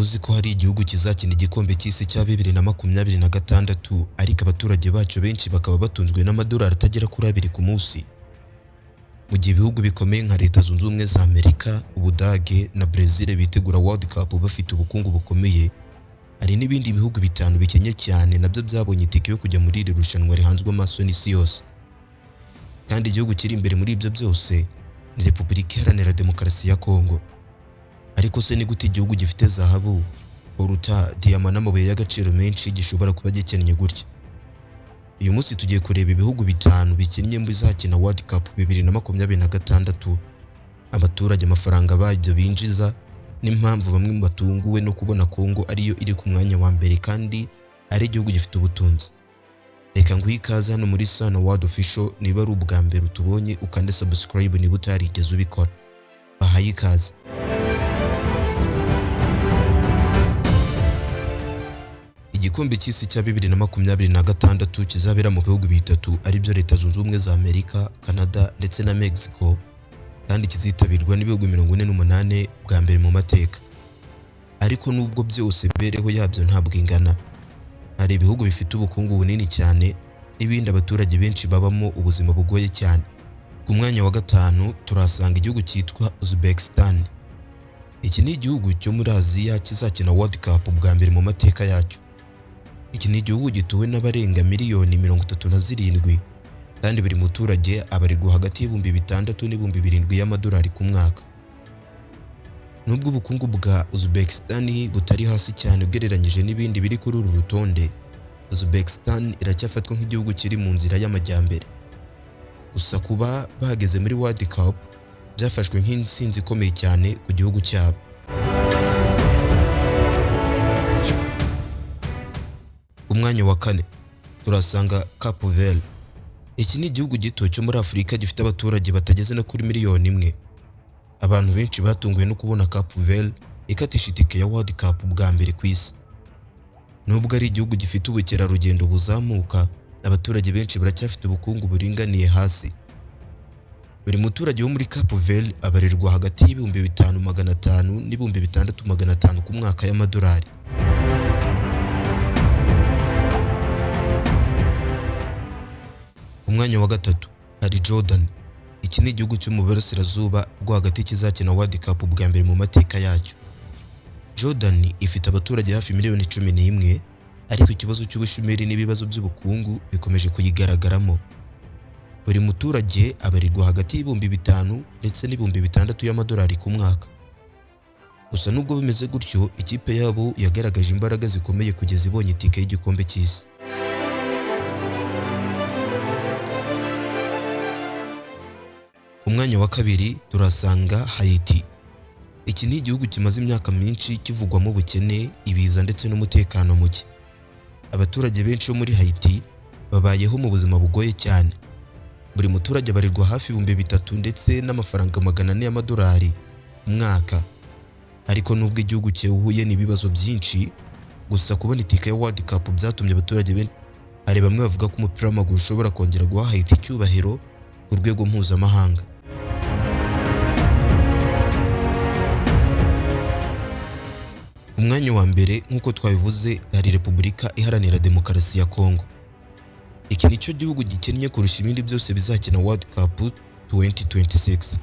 uzi ko hari igihugu kizakina igikombe cy'isi cya 2026 ariko abaturage bacyo benshi bakaba batunzwe n'amadolari atagera kuri 2 ku munsi? Mu gihe ibihugu bikomeye nka Leta Zunze Ubumwe za Amerika, Ubudage na Brazil bitegura World Cup bafite ubukungu bukomeye, hari n'ibindi bihugu bitanu bikenye cyane nabyo byabonye itike yo kujya muri iri rushanwa rihanzwe amaso n'isi yose. Kandi igihugu kiri imbere muri ibyo byose ni Repubulika Iharanira Demokarasi ya Kongo. Ariko se ni gute igihugu gifite zahabu, uruta diyama n'amabuye y'agaciro menshi gishobora kuba gikennye gutya? Uyu munsi tugiye kureba ibihugu bitanu bikinnye mu bizakina World Cup 2026, abaturage amafaranga babyo binjiza, n'impamvu bamwe mu batunguwe no kubona Kongo ariyo iri ku mwanya wa mbere kandi ari igihugu gifite ubutunzi. Reka nguhe ikaze hano muri Sana World Official. Niba ari ubwa mbere utubonye ukande subscribe niba utarigeze ubikora, bahaye ikaze. Igikombe cy'isi cya 2026 kizabera mu bihugu bitatu aribyo Leta Zunze Ubumwe za Amerika, Canada ndetse na Mexico, kandi kizitabirwa n'ibihugu 48 bwa mbere mu mateka. Ariko nubwo byose bereho yabyo ntabwo ingana. Hari ibihugu bifite ubukungu bunini cyane n'ibindi abaturage benshi babamo ubuzima bugoye cyane. Ku mwanya wa gatanu turasanga igihugu cyitwa Uzbekistan. Iki ni igihugu cyo muri Aziya kizakina World Cup bwa mbere mu mateka yacyo. Iki ni igihugu gituwe n'abarenga miliyoni 37, kandi buri muturage abarirwa hagati y'ibihumbi 6 n'ibihumbi 7 y'amadolari ku mwaka. Nubwo ubukungu bwa Uzbekistan butari hasi cyane ugereranyije n'ibindi biri kuri uru rutonde, Uzbekistan iracyafatwa nk'igihugu kiri mu nzira y'amajyambere. Gusa kuba bahageze muri World Cup byafashwe nk'intsinzi ikomeye cyane ku gihugu cyabo. Umwanya wa kane turasanga Cape Verde. Iki ni igihugu gito cyo muri Afurika gifite abaturage batageze no kuri miliyoni 1. Abantu benshi batunguwe no kubona Cape Verde ikatisha itike ya World Cup bwa mbere ku isi. Nubwo ari igihugu gifite ubukerarugendo buzamuka, abaturage benshi baracyafite ubukungu buringaniye hasi. Buri muturage wo muri Cape Verde abarirwa hagati y'ibihumbi 5,500 n'ibihumbi 6,500 ku mwaka y'amadolari. Umwanya wa gatatu hari Jordan. Iki ni igihugu cyo mu burasirazuba bwo hagati kizakina World Cup bwa mbere mu mateka yacyo. Jordan ifite abaturage hafi miliyoni 11, ariko ikibazo cy'ubushomeri n'ibibazo by'ubukungu bikomeje kuyigaragaramo. Buri muturage abarirwa hagati y'ibihumbi 5 ndetse n'ibihumbi 6 y'amadolari ku mwaka. Gusa nubwo bimeze gutyo, ikipe yabo yagaragaje imbaraga zikomeye kugeza ibonye itike y'igikombe cy'isi. Umwanya wa kabiri turasanga Haiti. Iki ni igihugu kimaze imyaka myinshi kivugwamo ubukene, ibiza ndetse n'umutekano muke. Abaturage benshi bo muri Haiti babayeho mu buzima bugoye cyane. Buri muturage barirwa hafi 3,000 ndetse n'amafaranga 400 y'amadolari ku mwaka. Ariko nubwo igihugu cyehuye n'ibibazo byinshi, gusa kubona itike ya World Cup byatumye abaturage benshi. Hari bamwe bavuga ko umupira w'amaguru ushobora kongera guha Haiti icyubahiro ku rwego mpuzamahanga. Umwanya wa mbere nk'uko twabivuze hari Repubulika Iharanira Demokarasi ya Kongo. Iki nicyo gihugu gikennye kurusha ibindi byose bizakina World Cup 2026.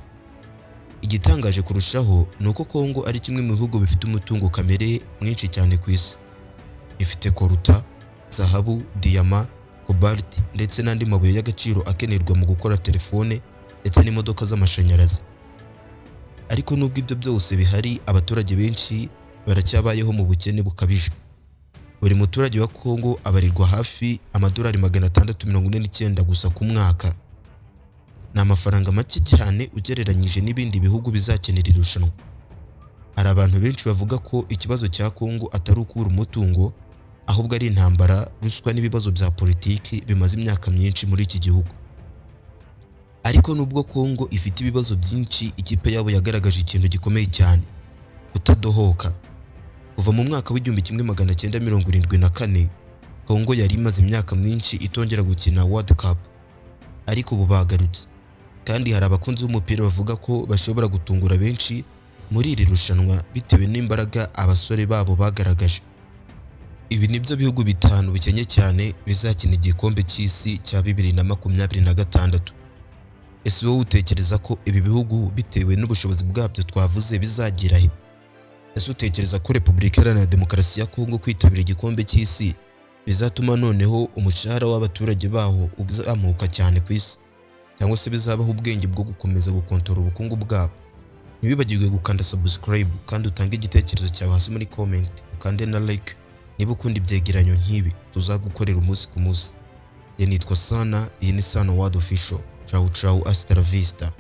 Igitangaje kurushaho ni uko Kongo ari kimwe mu bihugu bifite umutungo kamere mwinshi cyane ku isi. Ifite koruta, zahabu, diyama, cobalt ndetse n'andi mabuye y'agaciro akenerwa mu gukora telefone ndetse n'imodoka z'amashanyarazi. Ariko nubwo ibyo byose bihari, abaturage benshi baracyabayeho mu bukene bukabije. Buri muturage wa Kongo abarirwa hafi amadolari 649 gusa ku mwaka. Ni amafaranga make cyane ugereranyije n'ibindi bihugu bizakenera irushanwa. Hari abantu benshi bavuga ko ikibazo cya Kongo atari ukubura umutungo, ahubwo ari intambara, ruswa n'ibibazo bya politiki bimaze imyaka myinshi muri iki gihugu. Ariko nubwo Kongo ifite ibibazo byinshi, ikipe yabo yagaragaje ikintu gikomeye cyane: kutadohoka. Kuva mu mwaka w'1974, Kongo yari imaze imyaka myinshi itongera gukina World Cup, ariko ubu bagarutse. Kandi hari abakunzi b'umupira bavuga ko bashobora gutungura benshi muri iri rushanwa bitewe n'imbaraga abasore babo bagaragaje. Ibi nibyo bihugu bitanu bikenye cyane bizakina igikombe cy'isi cya 2026. Ese wowe utekereza ko ibi bihugu bitewe n'ubushobozi bwabyo twavuze bizagira he? Ese utekereza ko Repubulika Iharanira Demokarasi ya Kongo kwitabira igikombe cy'isi bizatuma noneho umushahara w'abaturage baho uzamuka cyane ku isi, cyangwa se bizabaho ubwenge bwo gukomeza gukontorora ubukungu bwabo? Ntibibagirwe gukanda subscribe kandi utange igitekerezo cyawe hasi muri comment, ukande na like niba ukunda ibyegeranyo nk'ibi tuzagukorera umunsi ku munsi. Nitwa Sana, iyi ni Sana World Official. Ciao ciao, hasta la vista.